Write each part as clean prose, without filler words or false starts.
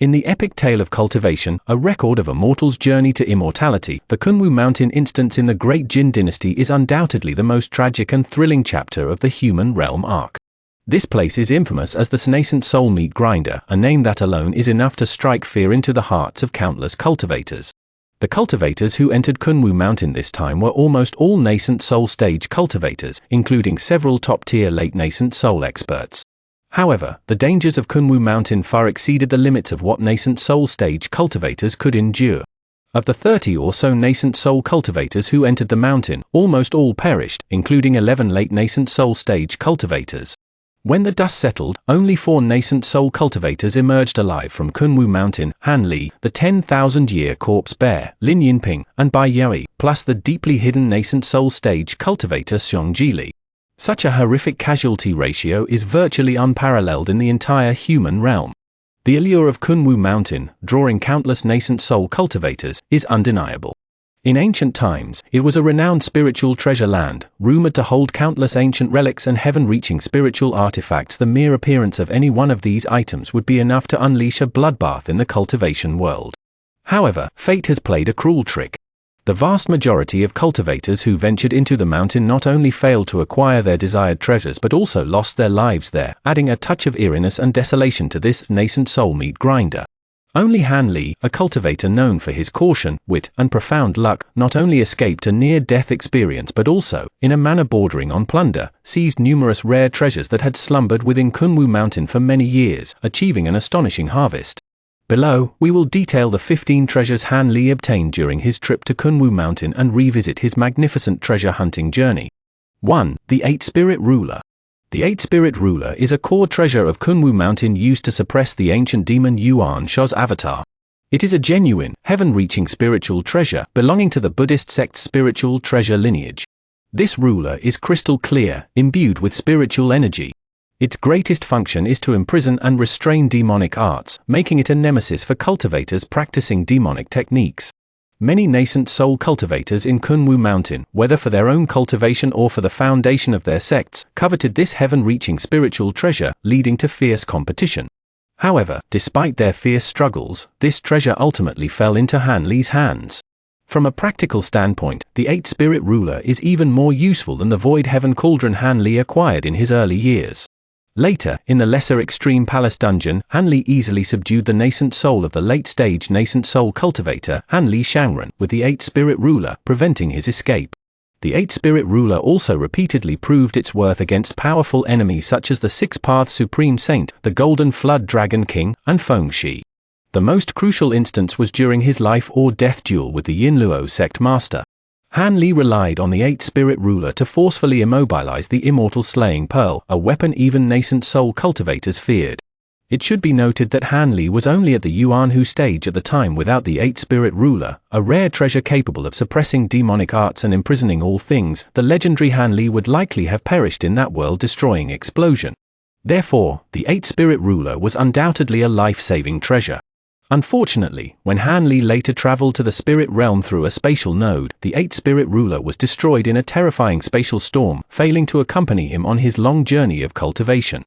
In the epic tale of cultivation, a record of a mortal's journey to immortality, the Kunwu Mountain instance in the Great Jin dynasty is undoubtedly the most tragic and thrilling chapter of the human realm arc. This place is infamous as the nascent soul meat grinder, a name that alone is enough to strike fear into the hearts of countless cultivators. The cultivators who entered Kunwu Mountain this time were almost all nascent soul stage cultivators, including several top-tier late nascent soul experts. However, the dangers of Kunwu Mountain far exceeded the limits of what nascent soul stage cultivators could endure. Of the 30 or so nascent soul cultivators who entered the mountain, almost all perished, including 11 late nascent soul stage cultivators. When the dust settled, only 4 nascent soul cultivators emerged alive from Kunwu Mountain: Han Li, the 10,000-year corpse bear, Lin Yinping, and Bai Yui, plus the deeply hidden nascent soul stage cultivator Xiong Jili. Such a horrific casualty ratio is virtually unparalleled in the entire human realm. The allure of Kunwu Mountain, drawing countless nascent soul cultivators, is undeniable. In ancient times, it was a renowned spiritual treasure land, rumored to hold countless ancient relics and heaven-reaching spiritual artifacts. The mere appearance of any one of these items would be enough to unleash a bloodbath in the cultivation world. However, fate has played a cruel trick. The vast majority of cultivators who ventured into the mountain not only failed to acquire their desired treasures but also lost their lives there, adding a touch of eeriness and desolation to this nascent soul meat grinder. Only Han Li, a cultivator known for his caution, wit, and profound luck, not only escaped a near-death experience but also, in a manner bordering on plunder, seized numerous rare treasures that had slumbered within Kunwu Mountain for many years, achieving an astonishing harvest. Below, we will detail the 15 treasures Han Li obtained during his trip to Kunwu Mountain and revisit his magnificent treasure hunting journey. 1. The 8-Spirit Ruler. The 8-Spirit Ruler is a core treasure of Kunwu Mountain used to suppress the ancient demon Yuan Sha's avatar. It is a genuine, heaven-reaching spiritual treasure belonging to the Buddhist sect's spiritual treasure lineage. This ruler is crystal clear, imbued with spiritual energy. Its greatest function is to imprison and restrain demonic arts, making it a nemesis for cultivators practicing demonic techniques. Many nascent soul cultivators in Kunwu Mountain, whether for their own cultivation or for the foundation of their sects, coveted this heaven-reaching spiritual treasure, leading to fierce competition. However, despite their fierce struggles, this treasure ultimately fell into Han Li's hands. From a practical standpoint, the 8-Spirit Ruler is even more useful than the Void Heaven Cauldron Han Li acquired in his early years. Later, in the lesser Extreme Palace dungeon, Han Li easily subdued the nascent soul of the late-stage nascent soul cultivator, Han Li Shangren, with the 8-Spirit Ruler, preventing his escape. The 8-Spirit Ruler also repeatedly proved its worth against powerful enemies such as the 6-Path Supreme Saint, the Golden Flood Dragon King, and Feng Shi. The most crucial instance was during his life or death duel with the Yin Luo sect master. Han Li relied on the 8-Spirit Ruler to forcefully immobilize the Immortal Slaying Pearl, a weapon even nascent soul cultivators feared. It should be noted that Han Li was only at the Yuan Hu stage at the time without the 8-Spirit Ruler, a rare treasure capable of suppressing demonic arts and imprisoning all things. The legendary Han Li would likely have perished in that world-destroying explosion. Therefore, the 8-Spirit Ruler was undoubtedly a life-saving treasure. Unfortunately, when Han Li later traveled to the spirit realm through a spatial node, the 8-Spirit Ruler was destroyed in a terrifying spatial storm, failing to accompany him on his long journey of cultivation.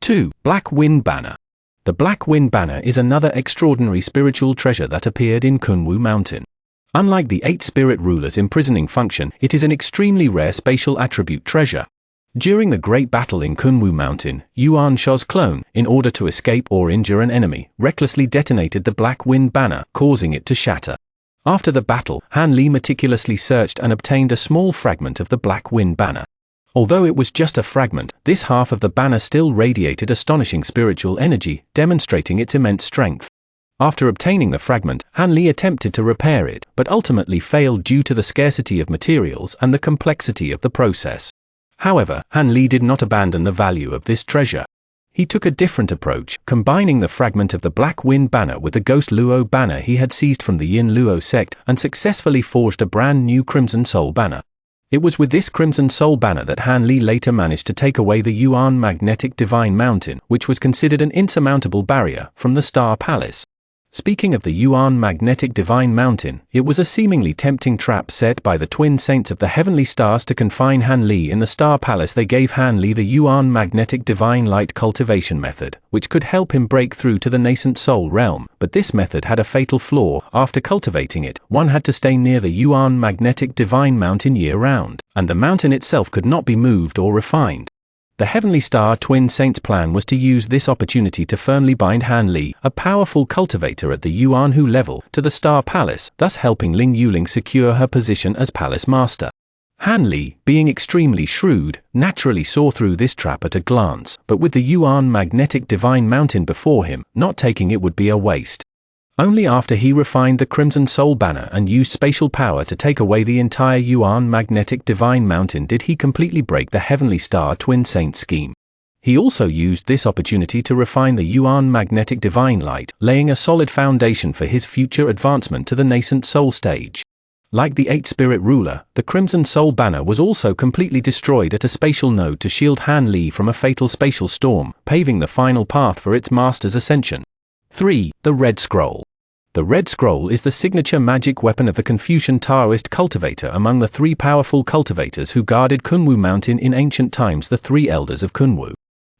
2. Black Wind Banner. The Black Wind Banner is another extraordinary spiritual treasure that appeared in Kunwu Mountain. Unlike the 8-Spirit Ruler's imprisoning function, it is an extremely rare spatial attribute treasure. During the Great Battle in Kunwu Mountain, Yuan Sha's clone, in order to escape or injure an enemy, recklessly detonated the Black Wind Banner, causing it to shatter. After the battle, Han Li meticulously searched and obtained a small fragment of the Black Wind Banner. Although it was just a fragment, this half of the banner still radiated astonishing spiritual energy, demonstrating its immense strength. After obtaining the fragment, Han Li attempted to repair it, but ultimately failed due to the scarcity of materials and the complexity of the process. However, Han Li did not abandon the value of this treasure. He took a different approach, combining the fragment of the Black Wind Banner with the Ghost Luo banner he had seized from the Yin Luo sect, and successfully forged a brand new Crimson Soul banner. It was with this Crimson Soul banner that Han Li later managed to take away the Yuan Magnetic Divine Mountain, which was considered an insurmountable barrier, from the Star Palace. Speaking of the Yuan magnetic divine mountain, it was a seemingly tempting trap set by the twin saints of the heavenly stars to confine Han Li in the star palace. They gave Han Li the Yuan magnetic divine light cultivation method, which could help him break through to the nascent soul realm, but this method had a fatal flaw. After cultivating it, one had to stay near the Yuan magnetic divine mountain year-round, and the mountain itself could not be moved or refined. The Heavenly Star Twin Saints' plan was to use this opportunity to firmly bind Han Li, a powerful cultivator at the Yuanhu level, to the Star Palace, thus helping Ling Yuling secure her position as Palace Master. Han Li, being extremely shrewd, naturally saw through this trap at a glance, but with the Yuan magnetic divine mountain before him, not taking it would be a waste. Only after he refined the Crimson Soul Banner and used spatial power to take away the entire Yuan magnetic divine mountain did he completely break the Heavenly Star Twin Saints scheme. He also used this opportunity to refine the Yuan magnetic divine light, laying a solid foundation for his future advancement to the nascent soul stage. Like the Eight Spirit Ruler, the Crimson Soul Banner was also completely destroyed at a spatial node to shield Han Li from a fatal spatial storm, paving the final path for its master's ascension. 3. The Red Scroll. The Red Scroll is the signature magic weapon of the Confucian Taoist cultivator among the three powerful cultivators who guarded Kunwu Mountain in ancient times, the three elders of Kunwu.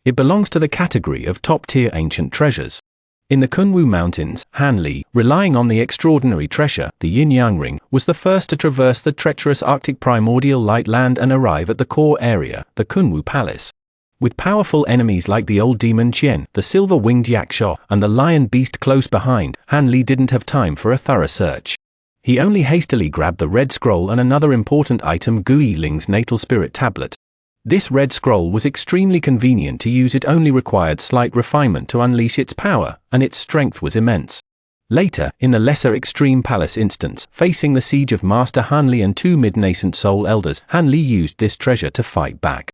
It belongs to the category of top-tier ancient treasures. In the Kunwu Mountains, Han Li, relying on the extraordinary treasure, the Yin-Yang Ring, was the first to traverse the treacherous Arctic primordial light land and arrive at the core area, the Kunwu Palace. With powerful enemies like the old demon Qian, the silver-winged Yaksha, and the lion beast close behind, Han Li didn't have time for a thorough search. He only hastily grabbed the Red Scroll and another important item, Gui Ling's Natal Spirit Tablet. This Red Scroll was extremely convenient to use. It only required slight refinement to unleash its power, and its strength was immense. Later, in the lesser Extreme Palace instance, facing the siege of Master Han Li and two mid-nascent soul elders, Han Li used this treasure to fight back.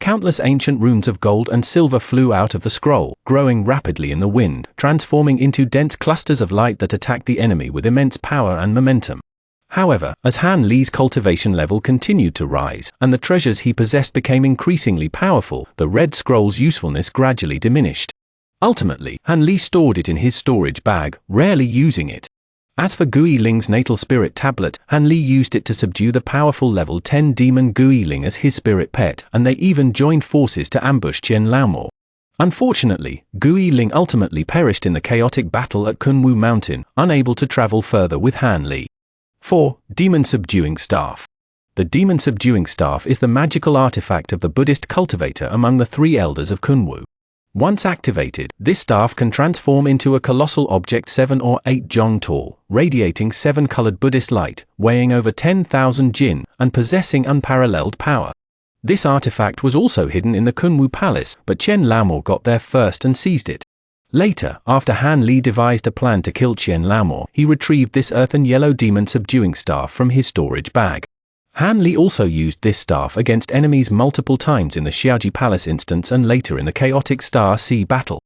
Countless ancient runes of gold and silver flew out of the scroll, growing rapidly in the wind, transforming into dense clusters of light that attacked the enemy with immense power and momentum. However, as Han Li's cultivation level continued to rise, and the treasures he possessed became increasingly powerful, the Red Scroll's usefulness gradually diminished. Ultimately, Han Li stored it in his storage bag, rarely using it. As for Gui Ling's Natal Spirit Tablet, Han Li used it to subdue the powerful level 10 demon Gui Ling as his spirit pet, and they even joined forces to ambush Qian Laomo. Unfortunately, Gui Ling ultimately perished in the chaotic battle at Kunwu Mountain, unable to travel further with Han Li. 4. Demon Subduing Staff. The Demon Subduing Staff is the magical artifact of the Buddhist cultivator among the three elders of Kunwu. Once activated, this staff can transform into a colossal object 7 or 8 zhong tall, radiating 7-colored Buddhist light, weighing over 10,000 jin, and possessing unparalleled power. This artifact was also hidden in the Kunwu Palace, but Qian Laomo got there first and seized it. Later, after Han Li devised a plan to kill Qian Laomo, he retrieved this earthen yellow demon subduing staff from his storage bag. Han Li also used this staff against enemies multiple times in the Xiaoji Palace instance and later in the chaotic Star Sea battle.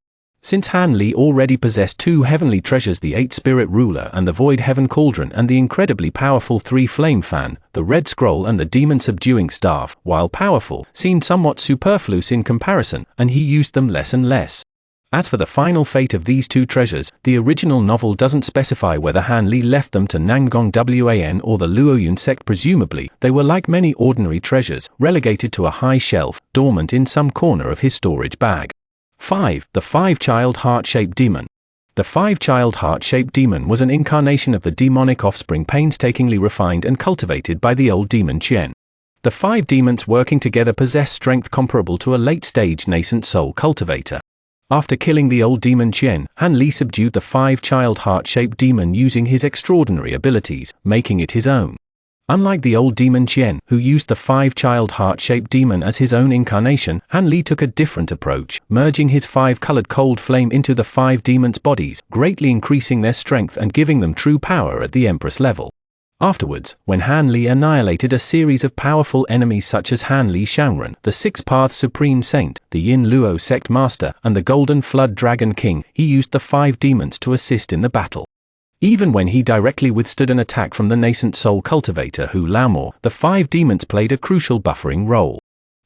Since Han Li already possessed two heavenly treasures, the Eight Spirit Ruler and the Void Heaven Cauldron, and the incredibly powerful 3 Flame Fan, the Red Scroll and the Demon Subduing Staff, while powerful, seemed somewhat superfluous in comparison, and he used them less and less. As for the final fate of these two treasures, the original novel doesn't specify whether Han Li left them to Nanggong Wan or the Luoyun sect. Presumably, they were like many ordinary treasures, relegated to a high shelf, dormant in some corner of his storage bag. 5. The Five-Child Heart-Shaped Demon. The Five-Child Heart-Shaped Demon was an incarnation of the demonic offspring painstakingly refined and cultivated by the old demon Qian. The 5 demons working together possess strength comparable to a late-stage nascent soul cultivator. After killing the old demon Qian, Han Li subdued the Five-Child Heart-Shaped Demon using his extraordinary abilities, making it his own. Unlike the old demon Qian, who used the Five-Child Heart-Shaped Demon as his own incarnation, Han Li took a different approach, merging his 5-colored cold flame into the 5 demons' bodies, greatly increasing their strength and giving them true power at the Empress level. Afterwards, when Han Li annihilated a series of powerful enemies such as Han Li Shangren, the Six-Path Supreme Saint, the Yin Luo Sect Master, and the Golden Flood Dragon King, he used the 5 demons to assist in the battle. Even when he directly withstood an attack from the nascent soul cultivator Hu Laomo, the 5 demons played a crucial buffering role.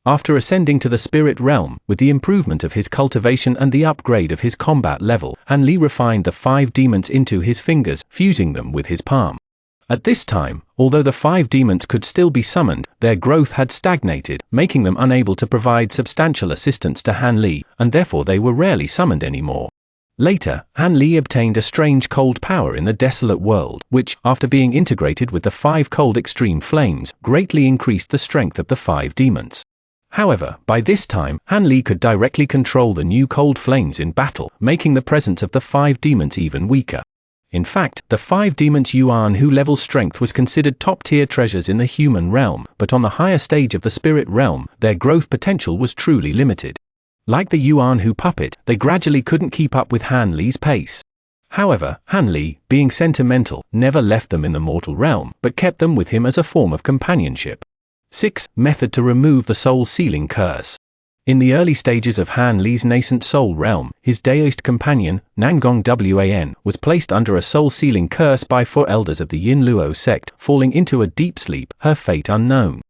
After ascending to the spirit realm, with the improvement of his cultivation and the upgrade of his combat level, Han Li refined the 5 demons into his fingers, fusing them with his palm. At this time, although the 5 demons could still be summoned, their growth had stagnated, making them unable to provide substantial assistance to Han Li, and therefore they were rarely summoned anymore. Later, Han Li obtained a strange cold power in the desolate world, which, after being integrated with the 5 cold extreme flames, greatly increased the strength of the 5 demons. However, by this time, Han Li could directly control the new cold flames in battle, making the presence of the 5 demons even weaker. In fact, the 5 demons Yuan Hu level strength was considered top-tier treasures in the human realm, but on the higher stage of the spirit realm, their growth potential was truly limited. Like the Yuan Hu puppet, they gradually couldn't keep up with Han Li's pace. However, Han Li, being sentimental, never left them in the mortal realm, but kept them with him as a form of companionship. 6. Method to remove the soul-sealing curse. In the early stages of Han Li's nascent soul realm, his Daoist companion, Nangong Wan, was placed under a soul-sealing curse by 4 elders of the Yin Luo sect, falling into a deep sleep, her fate unknown.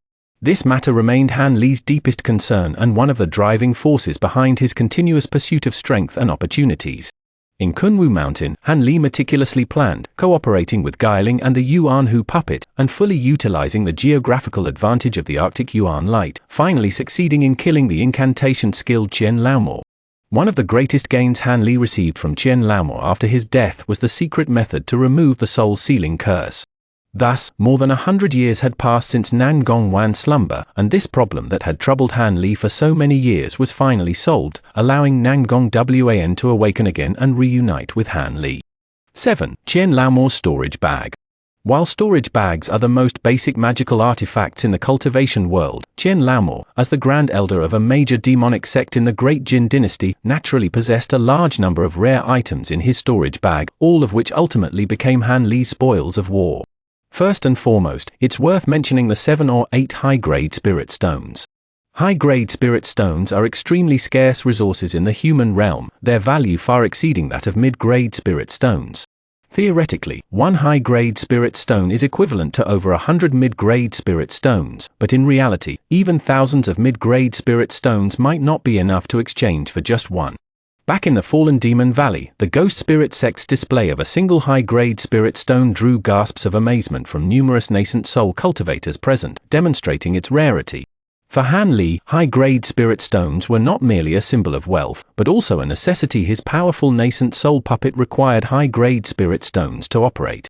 This matter remained Han Li's deepest concern and one of the driving forces behind his continuous pursuit of strength and opportunities. In Kunwu Mountain, Han Li meticulously planned, cooperating with Guiling and the Yuan Hu puppet, and fully utilizing the geographical advantage of the Arctic Yuan light, finally succeeding in killing the incantation-skilled Qian Laomo. One of the greatest gains Han Li received from Qian Laomo after his death was the secret method to remove the soul-sealing curse. Thus, more than 100 years had passed since Nangong Wan's slumber, and this problem that had troubled Han Li for so many years was finally solved, allowing Nangong Wan to awaken again and reunite with Han Li. 7. Qian Laomo's storage bag. While storage bags are the most basic magical artifacts in the cultivation world, Qian Laomo, as the Grand Elder of a major demonic sect in the Great Jin dynasty, naturally possessed a large number of rare items in his storage bag, all of which ultimately became Han Li's spoils of war. First and foremost, it's worth mentioning the 7 or 8 high-grade spirit stones. High-grade spirit stones are extremely scarce resources in the human realm, their value far exceeding that of mid-grade spirit stones. Theoretically, 1 high-grade spirit stone is equivalent to over 100 mid-grade spirit stones, but in reality, even thousands of mid-grade spirit stones might not be enough to exchange for just 1. Back in the Fallen Demon Valley, the Ghost Spirit sect's display of a single high-grade spirit stone drew gasps of amazement from numerous nascent soul cultivators present, demonstrating its rarity. For Han Li, high-grade spirit stones were not merely a symbol of wealth, but also a necessity. His powerful nascent soul puppet required high-grade spirit stones to operate.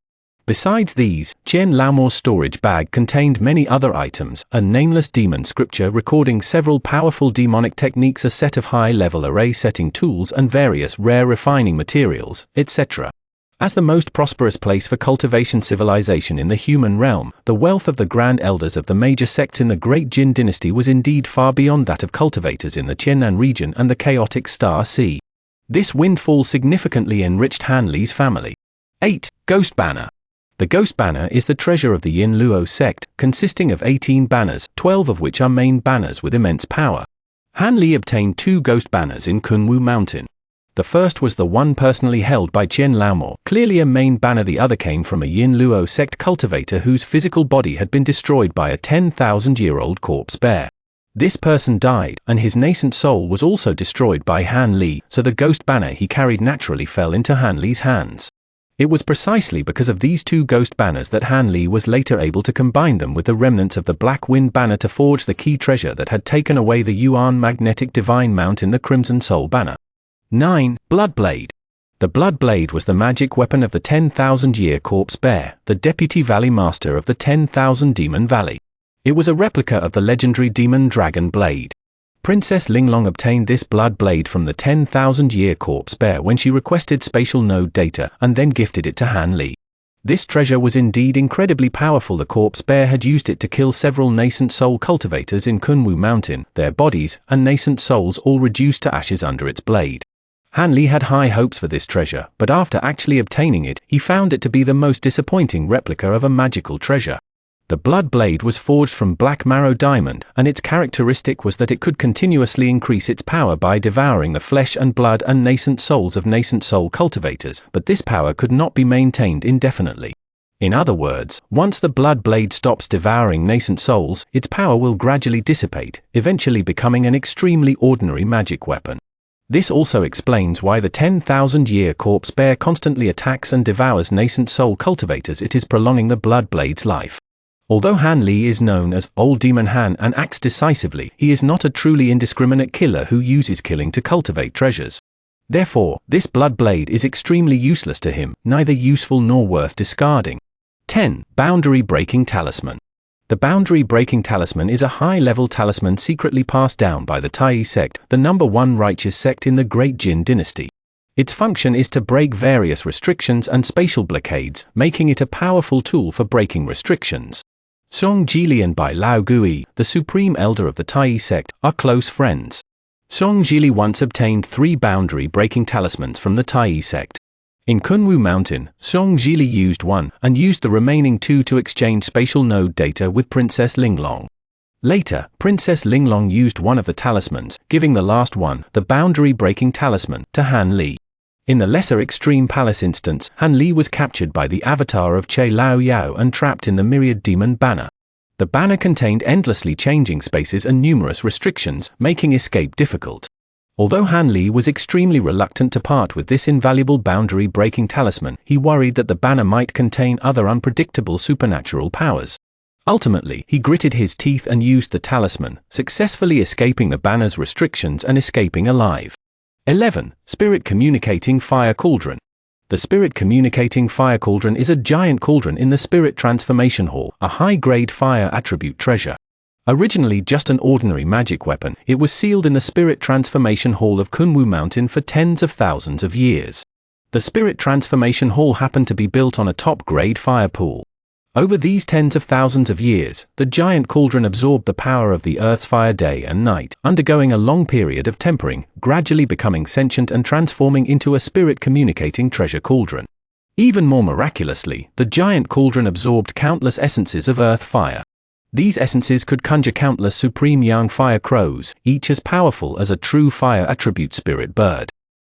Besides these, Qian Laomo's storage bag contained many other items, a nameless demon scripture recording several powerful demonic techniques, a set of high-level array setting tools and various rare refining materials, etc. As the most prosperous place for cultivation civilization in the human realm, the wealth of the Grand Elders of the major sects in the Great Jin dynasty was indeed far beyond that of cultivators in the Qiannan region and the chaotic Star Sea. This windfall significantly enriched Han Li's family. 8. Ghost Banner. The Ghost Banner is the treasure of the Yin Luo sect, consisting of 18 banners, 12 of which are main banners with immense power. Han Li obtained 2 Ghost Banners in Kunwu Mountain. The first was the one personally held by Qian Laomo, clearly a main banner. The other came from a Yin Luo sect cultivator whose physical body had been destroyed by a 10,000-year-old corpse bear. This person died, and his nascent soul was also destroyed by Han Li, so the Ghost Banner he carried naturally fell into Han Li's hands. It was precisely because of these 2 Ghost Banners that Han Li was later able to combine them with the remnants of the Black Wind Banner to forge the key treasure that had taken away the Yuan Magnetic Divine Mount in the Crimson Soul Banner. 9. Blood Blade. The Blood Blade was the magic weapon of the 10,000-year corpse bear, the Deputy Valley Master of the 10,000 Demon Valley. It was a replica of the legendary Demon Dragon Blade. Princess Linglong obtained this Blood Blade from the 10,000-year corpse bear when she requested spatial node data and then gifted it to Han Li. This treasure was indeed incredibly powerful. The corpse bear had used it to kill several nascent soul cultivators in Kunwu Mountain, their bodies and nascent souls all reduced to ashes under its blade. Han Li had high hopes for this treasure, but after actually obtaining it, he found it to be the most disappointing replica of a magical treasure. The Blood Blade was forged from black marrow diamond, and its characteristic was that it could continuously increase its power by devouring the flesh and blood and nascent souls of nascent soul cultivators, but this power could not be maintained indefinitely. In other words, once the blood blade stops devouring nascent souls, its power will gradually dissipate, eventually becoming an extremely ordinary magic weapon. This also explains why the 10,000-year corpse bear constantly attacks and devours nascent soul cultivators. It is prolonging the blood blade's life. Although Han Li is known as Old Demon Han and acts decisively, he is not a truly indiscriminate killer who uses killing to cultivate treasures. Therefore, this blood blade is extremely useless to him, neither useful nor worth discarding. 10. Boundary Breaking Talisman. The Boundary Breaking Talisman is a high-level talisman secretly passed down by the Tai sect, the #1 righteous sect in the Great Jin dynasty. Its function is to break various restrictions and spatial blockades, making it a powerful tool for breaking restrictions. Song Jili and Bai Lao Gui, the supreme elder of the Tai sect, are close friends. Song Jili once obtained 3 boundary-breaking talismans from the Tai sect. In Kunwu Mountain, Song Jili used one, and used the remaining 2 to exchange spatial node data with Princess Linglong. Later, Princess Linglong used one of the talismans, giving the last one, the boundary-breaking talisman, to Han Li. In the lesser extreme palace instance, Han Li was captured by the avatar of Che Lao Yao and trapped in the myriad demon banner. The banner contained endlessly changing spaces and numerous restrictions, making escape difficult. Although Han Li was extremely reluctant to part with this invaluable boundary-breaking talisman, he worried that the banner might contain other unpredictable supernatural powers. Ultimately, he gritted his teeth and used the talisman, successfully escaping the banner's restrictions and escaping alive. 11. Spirit Communicating Fire Cauldron. The Spirit Communicating Fire Cauldron is a giant cauldron in the Spirit Transformation Hall, a high-grade fire attribute treasure. Originally just an ordinary magic weapon, it was sealed in the Spirit Transformation Hall of Kunwu Mountain for tens of thousands of years. The Spirit Transformation Hall happened to be built on a top-grade fire pool. Over these tens of thousands of years, the giant cauldron absorbed the power of the Earth's fire day and night, undergoing a long period of tempering, gradually becoming sentient and transforming into a spirit-communicating treasure cauldron. Even more miraculously, the giant cauldron absorbed countless essences of earth fire. These essences could conjure countless supreme young fire crows, each as powerful as a true fire attribute spirit bird.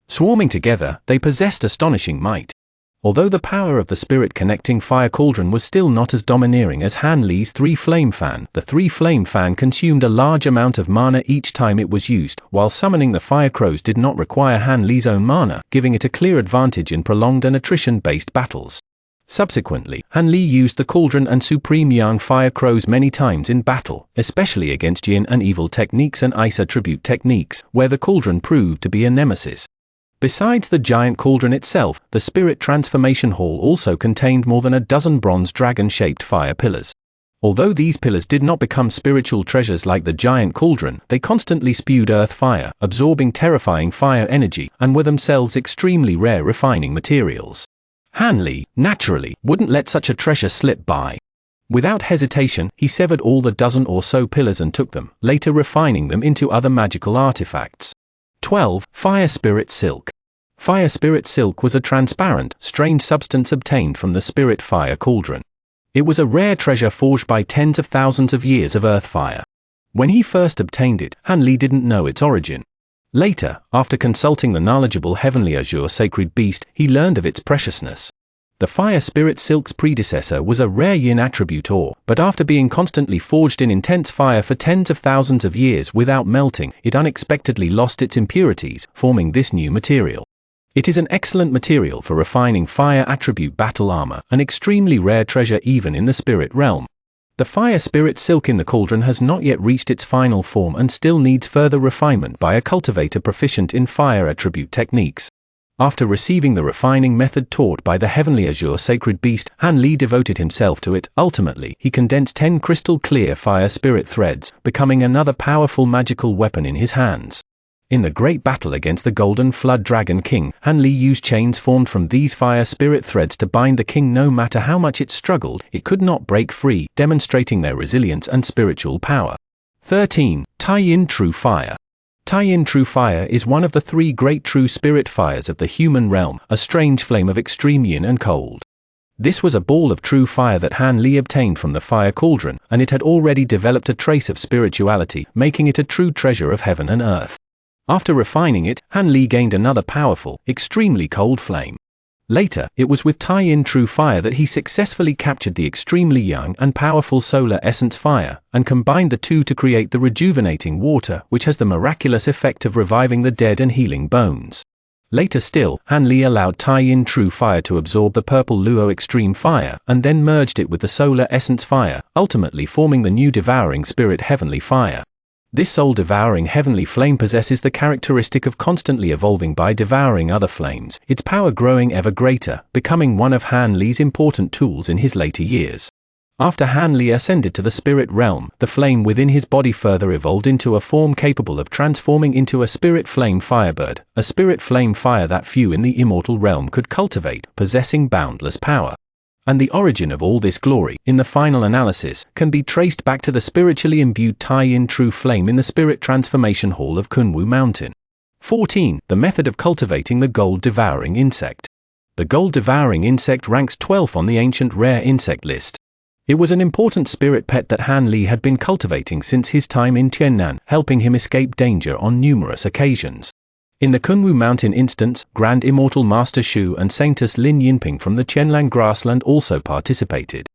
Swarming together, they possessed astonishing might. Although the power of the spirit-connecting fire cauldron was still not as domineering as Han Li's 3-flame fan, the 3-flame fan consumed a large amount of mana each time it was used, while summoning the fire crows did not require Han Li's own mana, giving it a clear advantage in prolonged and attrition-based battles. Subsequently, Han Li used the cauldron and supreme young fire crows many times in battle, especially against yin and evil techniques and ice attribute techniques, where the cauldron proved to be a nemesis. Besides the giant cauldron itself, the Spirit Transformation Hall also contained more than a dozen bronze dragon-shaped fire pillars. Although these pillars did not become spiritual treasures like the giant cauldron, they constantly spewed earth fire, absorbing terrifying fire energy, and were themselves extremely rare refining materials. Han Li, naturally, wouldn't let such a treasure slip by. Without hesitation, he severed all the dozen or so pillars and took them, later refining them into other magical artifacts. 12. Fire Spirit Silk. Fire Spirit Silk was a transparent, strange substance obtained from the Spirit Fire Cauldron. It was a rare treasure forged by tens of thousands of years of earth fire. When he first obtained it, Han Li didn't know its origin. Later, after consulting the knowledgeable Heavenly Azure Sacred Beast, he learned of its preciousness. The Fire Spirit Silk's predecessor was a rare yin attribute ore, but after being constantly forged in intense fire for tens of thousands of years without melting, it unexpectedly lost its impurities, forming this new material. It is an excellent material for refining fire attribute battle armor, an extremely rare treasure even in the spirit realm. The Fire Spirit Silk in the cauldron has not yet reached its final form and still needs further refinement by a cultivator proficient in fire attribute techniques. After receiving the refining method taught by the Heavenly Azure Sacred Beast, Han Li devoted himself to it. Ultimately, he condensed 10 crystal clear fire spirit threads, becoming another powerful magical weapon in his hands. In the great battle against the Golden Flood Dragon King, Han Li used chains formed from these fire spirit threads to bind the king. No matter how much it struggled, it could not break free, demonstrating their resilience and spiritual power. 13. Tai-Yin True Fire. Tai-Yin True Fire is one of the 3 great true spirit fires of the human realm, a strange flame of extreme yin and cold. This was a ball of true fire that Han Li obtained from the fire cauldron, and it had already developed a trace of spirituality, making it a true treasure of heaven and earth. After refining it, Han Li gained another powerful, extremely cold flame. Later, it was with tie-in true fire that he successfully captured the extremely young and powerful solar essence fire, and combined the two to create the rejuvenating water, which has the miraculous effect of reviving the dead and healing bones. Later still, Han Li allowed tie-in true fire to absorb the purple Luo extreme fire, and then merged it with the solar essence fire, ultimately forming the new devouring spirit heavenly fire. This soul-devouring heavenly flame possesses the characteristic of constantly evolving by devouring other flames, its power growing ever greater, becoming one of Han Li's important tools in his later years. After Han Li ascended to the spirit realm, the flame within his body further evolved into a form capable of transforming into a spirit flame firebird, a spirit flame fire that few in the immortal realm could cultivate, possessing boundless power. And the origin of all this glory, in the final analysis, can be traced back to the spiritually imbued tie-in true flame in the spirit transformation hall of Kunwu Mountain. 14. The method of cultivating the gold-devouring insect. The gold-devouring insect ranks 12th on the ancient rare insect list. It was an important spirit pet that Han Li had been cultivating since his time in Tiannan, helping him escape danger on numerous occasions. In the Kunwu Mountain instance, Grand Immortal Master Shu and Saintess Lin Yinping from the Qianlan grassland also participated.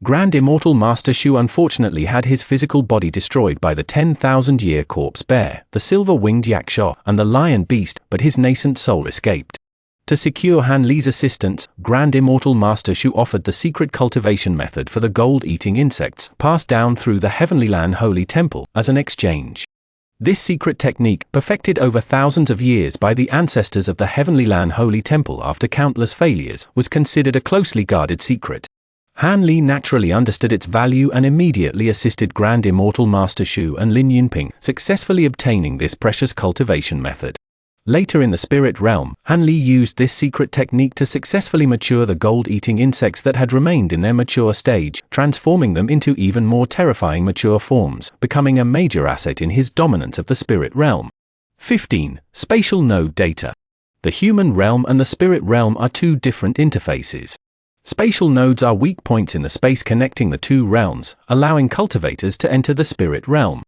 Grand Immortal Master Shu unfortunately had his physical body destroyed by the 10,000-year corpse bear, the silver-winged yaksha, and the lion beast, but his nascent soul escaped. To secure Han Li's assistance, Grand Immortal Master Shu offered the secret cultivation method for the gold-eating insects, passed down through the Heavenly Land Holy Temple, as an exchange. This secret technique, perfected over thousands of years by the ancestors of the Heavenly Land Holy Temple after countless failures, was considered a closely guarded secret. Han Li naturally understood its value and immediately assisted Grand Immortal Master Shu and Lin Yinping, successfully obtaining this precious cultivation method. Later in the spirit realm, Han Li used this secret technique to successfully mature the gold-eating insects that had remained in their mature stage, transforming them into even more terrifying mature forms, becoming a major asset in his dominance of the spirit realm. 15. Spatial node data. The human realm and the spirit realm are two different interfaces. Spatial nodes are weak points in the space connecting the two realms, allowing cultivators to enter the spirit realm.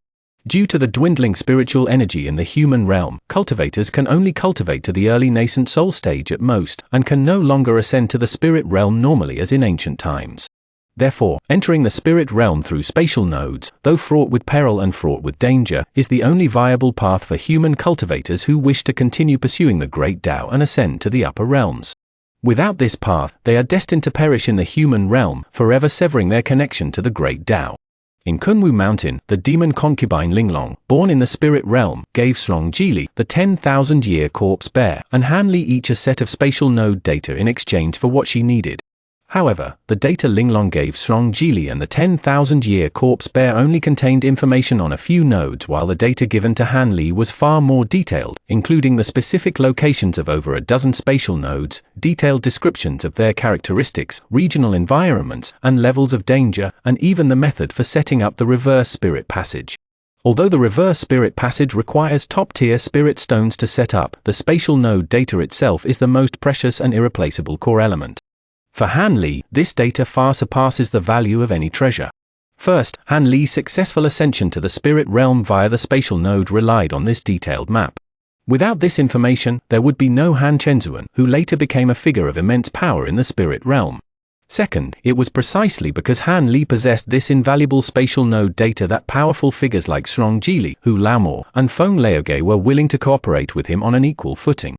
Due to the dwindling spiritual energy in the human realm, cultivators can only cultivate to the early nascent soul stage at most, and can no longer ascend to the spirit realm normally as in ancient times. Therefore, entering the spirit realm through spatial nodes, though fraught with peril and fraught with danger, is the only viable path for human cultivators who wish to continue pursuing the great Tao and ascend to the upper realms. Without this path, they are destined to perish in the human realm, forever severing their connection to the great Tao. In Kunwu Mountain, the demon concubine Linglong, born in the spirit realm, gave Srong Jili, the 10,000-year corpse bear, and Han Li each a set of spatial node data in exchange for what she needed. However, the data Linglong gave Srong Jili and the 10,000-year corpse bear only contained information on a few nodes, while the data given to Han Li was far more detailed, including the specific locations of over a dozen spatial nodes, detailed descriptions of their characteristics, regional environments, and levels of danger, and even the method for setting up the reverse spirit passage. Although the reverse spirit passage requires top-tier spirit stones to set up, the spatial node data itself is the most precious and irreplaceable core element. For Han Li, this data far surpasses the value of any treasure. First, Han Li's successful ascension to the spirit realm via the spatial node relied on this detailed map. Without this information, there would be no Han Chenzuan, who later became a figure of immense power in the spirit realm. Second, it was precisely because Han Li possessed this invaluable spatial node data that powerful figures like Srong Jili, Hu Laomor, and Feng Laoge were willing to cooperate with him on an equal footing.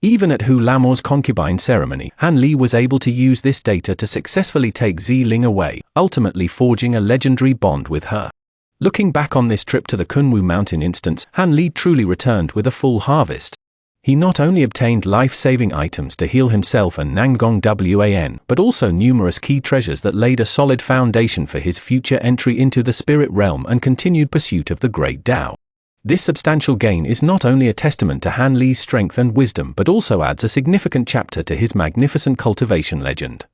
Even at Hu Laomor's concubine ceremony, Han Li was able to use this data to successfully take Zi Ling away, ultimately forging a legendary bond with her. Looking back on this trip to the Kunwu Mountain instance, Han Li truly returned with a full harvest. He not only obtained life-saving items to heal himself and Nanggong Wan, but also numerous key treasures that laid a solid foundation for his future entry into the spirit realm and continued pursuit of the great Tao. This substantial gain is not only a testament to Han Li's strength and wisdom but also adds a significant chapter to his magnificent cultivation legend.